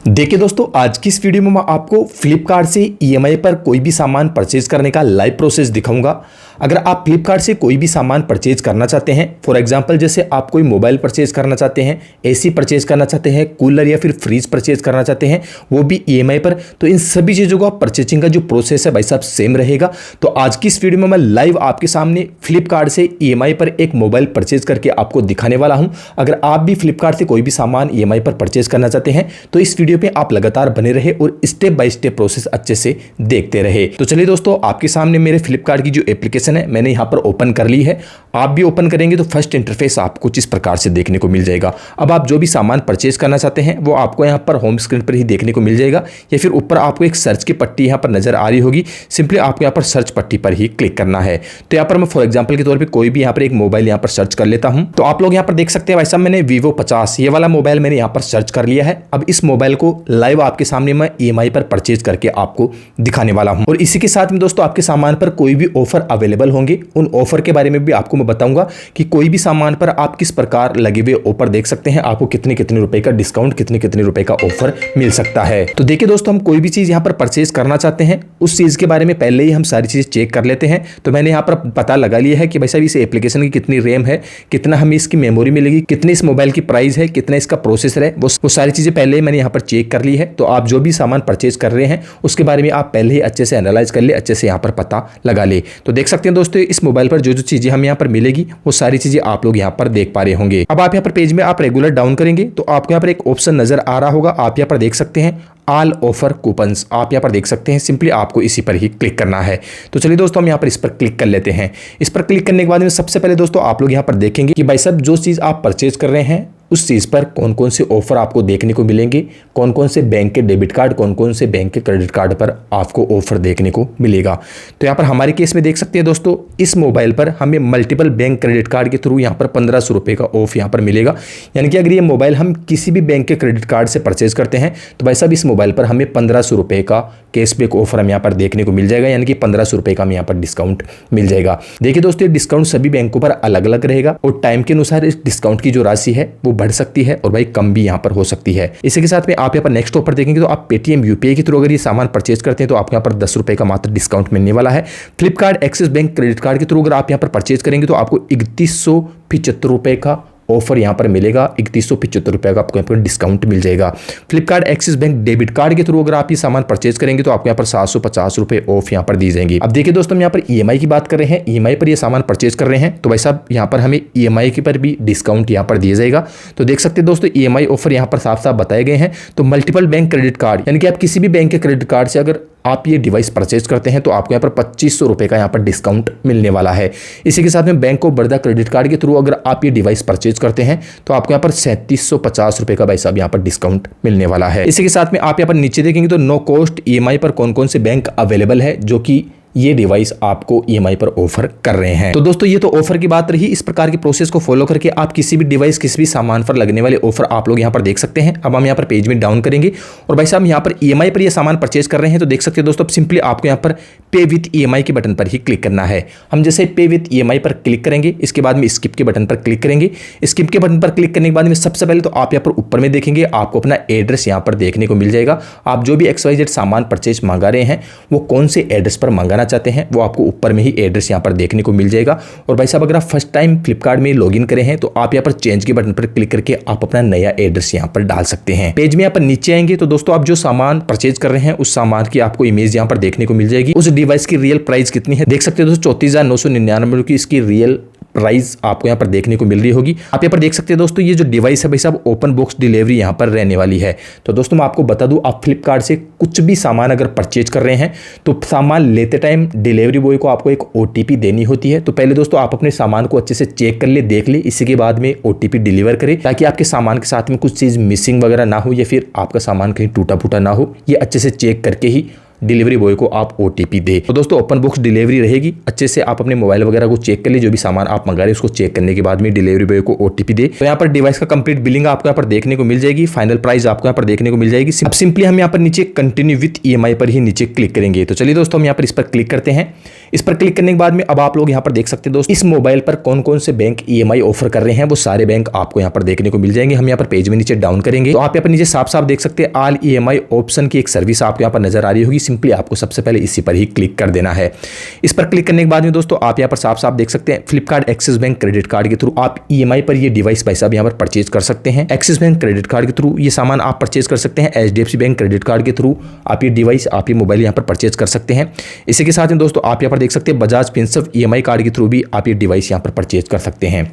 देखिए दोस्तों, आज की इस वीडियो में मैं आपको फ्लिपकार्ट से ईएमआई पर कोई भी सामान परचेज करने का लाइव प्रोसेस दिखाऊंगा। अगर आप फ्लिपकार्ट से कोई भी सामान परचेज करना चाहते हैं, फॉर एग्जांपल जैसे आप कोई मोबाइल परचेज करना चाहते हैं, एसी परचेज करना चाहते हैं, कूलर या फिर फ्रिज परचेज करना चाहते हैं, वो भी ईएमआई पर, तो इन सभी चीज़ों का परचेजिंग का जो प्रोसेस है भाई साहब सेम रहेगा। तो आज की इस वीडियो में मैं लाइव आपके सामने फ्लिपकार्ट से ईएमआई पर एक मोबाइल परचेज करके आपको दिखाने वाला हूँ। अगर आप भी फ्लिपकार्ट से कोई भी सामान ईएमआई पर परचेज करना चाहते हैं तो इस वीडियो पे आप लगातार बने रहे और स्टेप बाय स्टेप प्रोसेस अच्छे से देखते रहे। तो चलिए दोस्तों, आपके सामने मेरे फ्लिपकार्ट की जो एप्लीकेशन है मैंने यहां पर ओपन कर ली है। आप भी ओपन करेंगे तो फर्स्ट इंटरफेस आपको कुछ इस प्रकार से देखने को मिल जाएगा। अब आप जो भी सामान परचेज करना चाहते हैं वो आपको यहां पर होम स्क्रीन पर ही देखने को मिल जाएगा, या फिर ऊपर आपको एक सर्च की पट्टी यहां पर नजर आ रही होगी। सिंपली आपको यहां पर सर्च पट्टी पर ही क्लिक करना है। तो यहां पर मैं फॉर एग्जांपल के तौर पे कोई भी यहां पर एक मोबाइल यहां पर सर्च कर लेता हूं। तो आप लोग यहां पर देख सकते हैं भाई साहब, मैंने Vivo 50 ये वाला मोबाइल मैंने यहां पर सर्च कर लिया है। अब इस मोबाइल को लाइव आपके सामने मैं ईएमआई पर परचेज करके आपको दिखाने वाला हूं। और इसी के साथ में दोस्तों, आपके सामान पर कोई भी ऑफर अवेलेबल होंगे, उन ऑफर के बारे में भी आपको मैं बताऊंगा कि कोई भी सामान पर आप किस प्रकार लगे हुए ऑफर देख सकते हैं, आपको कितने कितने रुपए का डिस्काउंट, कितने कितने रुपए का ऑफर मिल सकता है। तो देखिए दोस्तों, हम कोई भी चीज यहां पर परचेज करना चाहते हैं उस चीज के बारे में पहले ही हम सारी चीज चेक कर लेते हैं। तो मैंने यहां पर पता लगा लिया है कि भाई साहब इस एप्लीकेशन की कितनी रैम है, कितना हमें इसकी मेमोरी मिलेगी, कितनी इस मोबाइल की प्राइस है, कितना इसका प्रोसेसर है, वो सारी चीजें पहले ही मैंने यहां पर चेक कर ली है। तो आप जो भी सामान परचेज कर रहे हैं उसके बारे में आप पहले ही अच्छे से एनालाइज कर ले, अच्छे से यहाँ पर पता लगा ले। तो देख सकते हैं दोस्तों, इस मोबाइल पर जो जो चीजें हम यहाँ पर मिलेगी वो सारी चीजें आप लोग यहाँ पर देख पा रहे होंगे। अब आप यहाँ पर पेज में आप रेगुलर डाउन करेंगे तो आपको यहाँ पर एक ऑप्शन नजर आ रहा होगा, आप यहाँ पर देख सकते हैं ऑल ऑफर कूपन्स, आप यहाँ पर देख सकते हैं। सिंपली आपको इसी पर ही क्लिक करना है। तो चलिए दोस्तों, हम यहाँ पर इस पर क्लिक कर लेते हैं। इस पर क्लिक करने के बाद में सबसे पहले दोस्तों आप लोग यहाँ पर देखेंगे कि भाई साहब जो चीज़ आप परचेज कर रहे हैं उस चीज़ पर कौन कौन से ऑफर आपको देखने को मिलेंगे, कौन कौन से बैंक के डेबिट कार्ड, कौन कौन से बैंक के क्रेडिट कार्ड पर आपको ऑफर देखने को मिलेगा। तो यहाँ पर हमारे केस में देख सकते हैं दोस्तों, इस मोबाइल पर हमें मल्टीपल बैंक क्रेडिट कार्ड के थ्रू यहाँ पर 1500 रुपये का ऑफ यहाँ पर मिलेगा। यानी कि अगर ये मोबाइल हम किसी भी बैंक के क्रेडिट कार्ड से परचेज करते हैं तो भाई साहब इस मोबाइल पर हमें 1500 रुपये का कैशबैक ऑफर हम यहाँ पर देखने को मिल जाएगा, यानी कि 1500 रुपये का हमें यहाँ पर डिस्काउंट मिल जाएगा। देखिए दोस्तों, ये डिस्काउंट सभी बैंकों पर अलग अलग रहेगा और टाइम के अनुसार इस डिस्काउंट की जो राशि है वो बढ़ सकती है और भाई कम भी यहाँ पर हो सकती है। इसी के साथ में आप यहाँ पर नेक्स्ट ऑफर देखेंगे तो आप पेटीएम यूपीआई के थ्रू अगर ये सामान परचेज करते हैं तो आपको यहाँ पर 10 रुपये का मात्र डिस्काउंट मिलने वाला है। Flipkart axis bank credit card के थ्रू अगर आप यहाँ पर परचेज करेंगे तो आपको 3175 रुपये का ऑफर यहाँ पर मिलेगा, 3175 रुपये का आपको यहाँ पर डिस्काउंट मिल जाएगा। Flipkart axis bank debit card के थ्रू अगर आप ये सामान परचेज करेंगे तो आपको यहाँ पर 750 रुपये ऑफ यहाँ पर दी जाएंगी। अब देखिए दोस्तों, हम यहाँ पर ईएमआई की बात कर रहे हैं, ईएमआई पर ये सामान परचेज कर रहे हैं तो भाई साहब यहाँ पर हमें ईएमआई के पर भी डिस्काउंट यहाँ पर दिया जाएगा। तो देख सकते हैं दोस्तों, ईएमआई ऑफर यहाँ पर साफ साफ बताए गए हैं। तो मल्टीपल बैंक क्रेडिट कार्ड, यानी कि आप किसी भी बैंक के क्रेडिट कार्ड से अगर आप ये डिवाइस परचेज करते हैं तो आपको यहाँ पर 2500 रुपये का यहाँ पर डिस्काउंट मिलने वाला है। इसी के साथ में bank of Baroda credit card के थ्रू अगर आप ये डिवाइस परचेज करते हैं तो आपको यहाँ पर 3750 रुपये का भाई साहब यहाँ पर डिस्काउंट मिलने वाला है। इसी के साथ में आप यहाँ पर नीचे देखेंगे तो नो कॉस्ट ईएमआई पर कौन कौन से बैंक अवेलेबल है जो कि ये डिवाइस आपको ईएमआई पर ऑफर कर रहे हैं। तो दोस्तों, ये तो ऑफर की बात रही। इस प्रकार की प्रोसेस को फॉलो करके आप किसी भी डिवाइस, किसी भी सामान पर लगने वाले ऑफर आप लोग यहाँ पर देख सकते हैं। अब हम यहाँ पर पेज में डाउन करेंगे और भाई साहब यहाँ पर ईएमआई पर ये सामान परचेज कर रहे हैं तो देख सकते हैं दोस्तों, सिंपली आपको यहाँ पर पे विथ ईएमआई के बटन पर ही क्लिक करना है। हम जैसे पे विथ ईएमआई पर क्लिक करेंगे, इसके बाद में स्किप के बटन पर क्लिक करेंगे। स्किप के बटन पर क्लिक करने के बाद में सबसे पहले तो आप यहाँ पर ऊपर में देखेंगे, आपको अपना एड्रेस यहाँ पर देखने को मिल जाएगा। आप जो भी XYZ सामान परचेज मंगा रहे हैं वो कौन से एड्रेस पर मंगाना चाहते हैं वो आपको ऊपर में ही एड्रेस यहाँ पर देखने को मिल जाएगा। और भाई साहब, अगर आप फर्स्ट टाइम फ्लिपकार्ट में लॉगिन करे हैं तो आप यहाँ पर चेंज के बटन पर क्लिक करके आप अपना नया एड्रेस यहाँ पर डाल सकते हैं। पेज में यहाँ पर नीचे आएंगे तो दोस्तों, आप जो सामान परचेज कर रहे हैं उस सामान की आपको इमेज यहाँ पर देखने को मिल जाएगी। उस डिवाइस की रियल प्राइस कितनी है देख सकते हैं दोस्तों, 34,999 की इसकी रियल प्राइस आपको यहाँ पर देखने को मिल रही होगी। आप यहाँ पर देख सकते हैं दोस्तों, ये जो डिवाइस है भाई साहब ओपन बॉक्स डिलीवरी यहाँ पर रहने वाली है। तो दोस्तों, मैं आपको बता दूं, आप फ्लिपकार्ट से कुछ भी सामान अगर परचेज कर रहे हैं तो सामान लेते टाइम डिलीवरी बॉय को आपको एक OTP देनी होती है। तो पहले दोस्तों आप अपने सामान को अच्छे से चेक कर ले, देख ले, इसी के बाद में OTP डिलीवर करें ताकि आपके सामान के साथ में कुछ चीज़ मिसिंग वगैरह ना हो या फिर आपका सामान कहीं टूटा फूटा ना हो। ये अच्छे से चेक करके ही डिलीवरी बॉय को आप OTP दे। तो दोस्तों ओपन बॉक्स डिलीवरी रहेगी, अच्छे से आप अपने मोबाइल वगैरह को चेक कर लीजिए, जो भी सामान आप मंगा रहे हैं उसको चेक करने के बाद में डिलीवरी बॉय को OTP दे। तो यहाँ पर डिवाइस का कंप्लीट बिलिंग आपको यहाँ पर देखने को मिल जाएगी, फाइनल प्राइस आपको यहाँ पर देखने को मिल जाएगी। अब सिंपली हम यहाँ पर नीचे कंटिन्यू विथ EMI पर ही नीचे क्लिक करेंगे। तो चलिए दोस्तों हम यहाँ पर इस पर क्लिक करते हैं। इस पर क्लिक करने के बाद में अब आप लोग यहाँ पर देख सकते हैं दोस्तों इस मोबाइल पर कौन कौन से बैंक EMI ऑफर कर रहे हैं, वो सारे बैंक आपको यहाँ पर देखने को मिल जाएंगे। हम यहाँ पर पेज में नीचे डाउन करेंगे तो आप यहाँ पर नीचे साफ साफ देख सकते हैं ऑल EMI ऑप्शन की एक सर्विस आपको यहाँ पर नजर आ रही होगी। सिंपली आपको सबसे पहले इसी पर ही क्लिक कर देना है। इस पर क्लिक करने के बाद में दोस्तों आप यहाँ पर साफ साफ देख सकते हैं Flipkart axis bank credit card के थ्रू आप EMI पर ये डिवाइस पैसा भी यहाँ पर परचेज कर सकते हैं। एक्सिस बैंक क्रेडिट कार्ड के थ्रू ये सामान आप परचेज कर सकते हैं। HDFC बैंक क्रेडिट कार्ड के थ्रू आप ये डिवाइस आप ये मोबाइल यहाँ पर परचेज कर सकते हैं। इसी के साथ में दोस्तों आप यहाँ पर देख सकते हैं बजाज फिनसर्व EMI कार्ड के थ्रू भी आप ये डिवाइस यहाँ पर परचेज कर सकते हैं।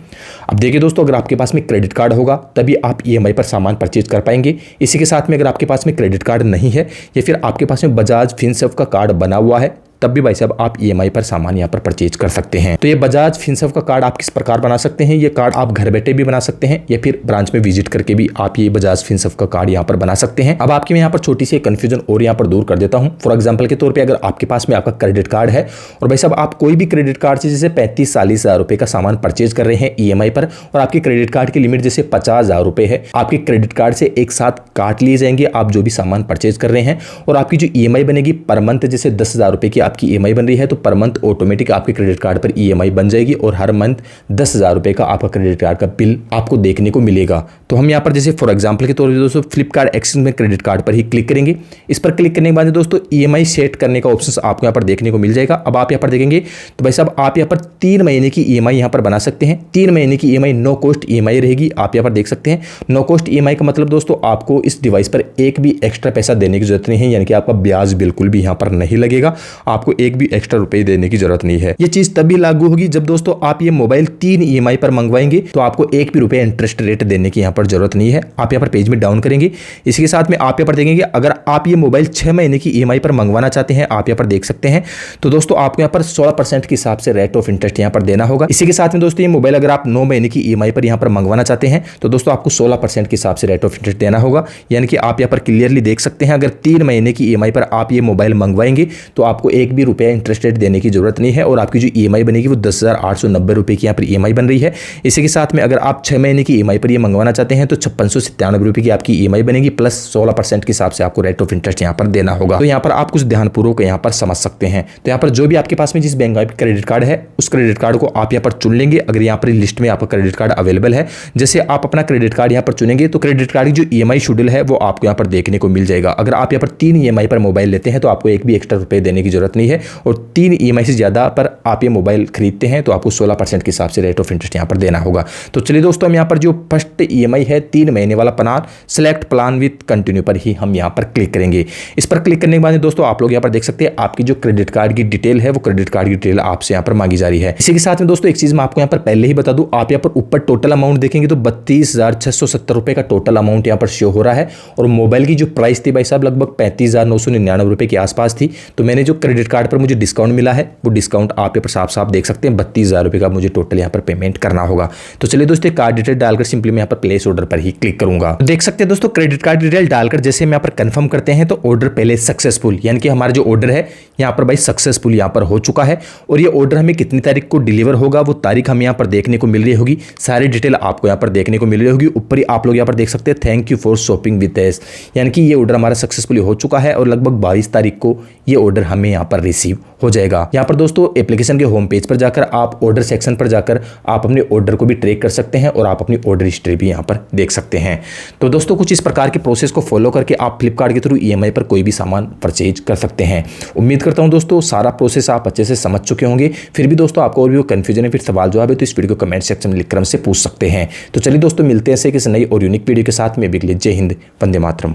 अब देखिए दोस्तों अगर आपके पास में क्रेडिट कार्ड होगा तभी आप EMI पर सामान परचेज कर पाएंगे। इसी के साथ में अगर आपके पास में क्रेडिट कार्ड नहीं है या फिर आपके पास में बजाज फिनसर्व का कार्ड बना हुआ है तब भी भाई साहब आप EMI पर सामान यहाँ पर परचेज कर सकते हैं। तो ये बजाज फिनसर्व का कार्ड आप किस प्रकार बना सकते हैं, ये कार्ड आप घर बैठे भी बना सकते हैं या फिर ब्रांच में विजिट करके भी आप ये बजाज फिनसर्व का कार्ड यहाँ पर बना सकते हैं। अब आपके मैं यहाँ पर छोटी सी कंफ्यूजन और यहाँ पर दूर कर देता हूँ। फॉर एग्जाम्पल के तौर पर अगर आपके पास में आपका क्रेडिट कार्ड है और भाई साहब आप कोई भी क्रेडिट कार्ड से जैसे 35-40 हज़ार रुपये का सामान परचेज कर रहे हैं EMI पर और आपकी क्रेडिट कार्ड की लिमिट जैसे 50 हज़ार रुपये है, आपके क्रेडिट कार्ड से एक साथ काट लिए जाएंगे आप जो भी सामान परचेज कर रहे हैं और आपकी जो EMI बनेगी पर मंथ जैसे 10 हज़ार रुपये की आपकी EMI बन रही है तो पर मंथ ऑटोमेटिक आपके क्रेडिट कार्ड पर EMI बन जाएगी और हर मंथ 10 हज़ार रुपये का आपका क्रेडिट कार्ड का बिल आपको देखने को मिलेगा। तो हम यहाँ पर जैसे फॉर एग्जांपल के तौर पर दोस्तों फ्लिपकार्ट एक्सिस में क्रेडिट कार्ड पर ही क्लिक करेंगे। इस पर क्लिक करने के बाद दोस्तों EMI सेट करने का ऑप्शन आपको यहाँ पर देखने को मिल जाएगा। अब आप यहाँ पर देखेंगे तो भाई साहब आप यहाँ पर 3 महीने की EMI यहाँ पर बना सकते हैं। 3 महीने की EMI नो कॉस्ट EMI रहेगी। आप यहाँ पर देख सकते हैं नो कॉस्ट EMI का मतलब दोस्तों आपको इस डिवाइस पर एक भी एक्स्ट्रा पैसा देने की जरूरत नहीं है, यानी कि आपका ब्याज बिल्कुल भी यहाँ पर नहीं लगेगा, आपको एक भी एक्स्ट्रा रुपए देने की जरूरत नहीं है। ये चीज तभी लागू होगी जब दोस्तों आप ये मोबाइल 3 EMI पर मंगवाएंगे तो आपको एक भी रुपए इंटरेस्ट रेट देने की यहाँ पर जरूरत नहीं है। आप यहाँ पर पेज में डाउन करेंगे। इसी के साथ में आप यहाँ पर देखेंगे अगर आप ये मोबाइल 6 महीने की EMI पर मंगवाना चाहते हैं आप यहाँ पर देख सकते हैं तो दोस्तों आपको यहाँ पर 16% के हिसाब से रेट ऑफ इंटरेस्ट यहाँ पर देना होगा। इसी के साथ में दोस्तों ये मोबाइल अगर आप 9 महीने की EMI पर यहाँ पर मंगवाना चाहते हैं तो दोस्तों आपको 16% के हिसाब से रेट ऑफ इंटरेस्ट देना होगा। यानी कि आप यहाँ पर क्लियरली देख सकते हैं अगर 3 महीने की EMI पर आप ये मोबाइल मंगवाएंगे तो आपको एक भी रुपया इंटरेस्ट रेट देने की जरूरत नहीं है और आपकी जो EMI बनेगी वो 10,890 रुपये की यहाँ पर EMI बन रही है। इसी के साथ में अगर आप 6 महीने की EMI पर ये मंगवाना चाहते हैं तो 5697 रुपये की आपकी EMI बनेगी प्लस 16% के हिसाब से आपको रेट ऑफ इंटरेस्ट यहाँ पर देना होगा। तो यहाँ पर आप कुछ ध्यानपूर्वक यहाँ पर समझ सकते हैं। तो यहाँ पर जो भी आपके पास में जिस बैंक का क्रेडिट कार्ड है उस क्रेडिट कार्ड को आप यहाँ पर चुन लेंगे। अगर यहाँ पर लिस्ट में आपका क्रेडिट कार्ड अवेलेबल है, जैसे आप अपना क्रेडिट कार्ड यहाँ पर चुनेंगे तो क्रेडिट कार्ड की जो EMI शेड्यूल है वो आपको यहाँ पर देखने को मिल जाएगा। अगर आप यहाँ पर 3 EMI पर मोबाइल लेते हैं तो आपको एक भी एक्स्ट्रा रुपये देने की जरूरत नहीं है और 3 EMI से ज्यादा पर आप ये मोबाइल खरीदते हैं तो आपको 16% के हिसाब से रेट ऑफ इंटरेस्ट यहाँ पर देना होगा। तो चलिए दोस्तों हम यहाँ पर जो फर्स्ट EMI है 3 महीने वाला plan select plan with continue पर ही हम यहाँ पर क्लिक करेंगे। इस पर क्लिक करने के बाद दोस्तों आप लोग यहाँ पर देख सकते हैं आपकी जो क्रेडिट कार्ड की डिटेल है वो क्रेडिट कार्ड की डिटेल आपसे यहाँ पर मांगी जा रही है। इसी के साथ में दोस्तों एक चीज मैं आपको यहाँ पर पहले ही बता दूं, आप यहाँ पर ऊपर टोटल अमाउंट देखेंगे तो 32,670 रुपए का टोटल अमाउंट यहाँ पर शो हो रहा है और मोबाइल की जो प्राइस थी भाई साहब लगभग 35,999 रुपए के आसपास थी। तो मैंने जो क्रेडिट कार्ड पर मुझे डिस्काउंट मिला है वो डिस्काउंट आप यहाँ पर साफ साफ देख सकते हैं 32,000 रुपए का मुझे टोटल यहाँ पर पेमेंट करना होगा। तो चलिए दोस्तों कार्ड डिटेल डालकर सिंपली मैं यहाँ पर प्लेस ऑर्डर पर ही क्लिक करूंगा। तो देख सकते हैं दोस्तों क्रेडिट कार्ड डिटेल डालकर जैसे हम यहाँ पर कंफर्म करते हैं तो ऑर्डर पहले सक्सेसफुल, यानी कि हमारा जो ऑर्डर है यहाँ पर भाई सक्सेसफुल यहाँ पर हो चुका है और ये ऑर्डर हमें कितनी तारीख को डिलीवर होगा वो तारीख हमें यहाँ पर देखने को मिल रही होगी। सारी डिटेल आपको यहाँ पर देखने को मिल रही होगी। ऊपर ही आप लोग यहाँ पर देख सकते हैं thank you for shopping with us, यानी कि ये ऑर्डर हमारा सक्सेसफुली हो चुका है और लगभग 22 तारीख को ये ऑर्डर हमें यहाँ पर रिसीव हो जाएगा। यहाँ पर दोस्तों एप्लीकेशन के होम पेज पर जाकर आप ऑर्डर सेक्शन पर जाकर आप अपने ऑर्डर को भी ट्रैक कर सकते हैं और आप अपनी ऑर्डर हिस्ट्री भी यहाँ पर देख सकते हैं। तो दोस्तों कुछ इस प्रकार के प्रोसेस को फॉलो करके आप फ्लिपकार्ट के थ्रू EMI पर कोई भी सामान परचेज कर सकते हैं। उम्मीद करता हूं दोस्तों सारा प्रोसेस आप अच्छे से समझ चुके होंगे। फिर भी दोस्तों आपको और भी कंफ्यूजन है, फिर सवाल जवाब है तो इस वीडियो को कमेंट सेक्शन में लिखकर हमसे पूछ सकते हैं। तो चलिए दोस्तों मिलते हैं ऐसे किसी नई और यूनिक वीडियो के साथ में। जय हिंद, वंदे मातरम।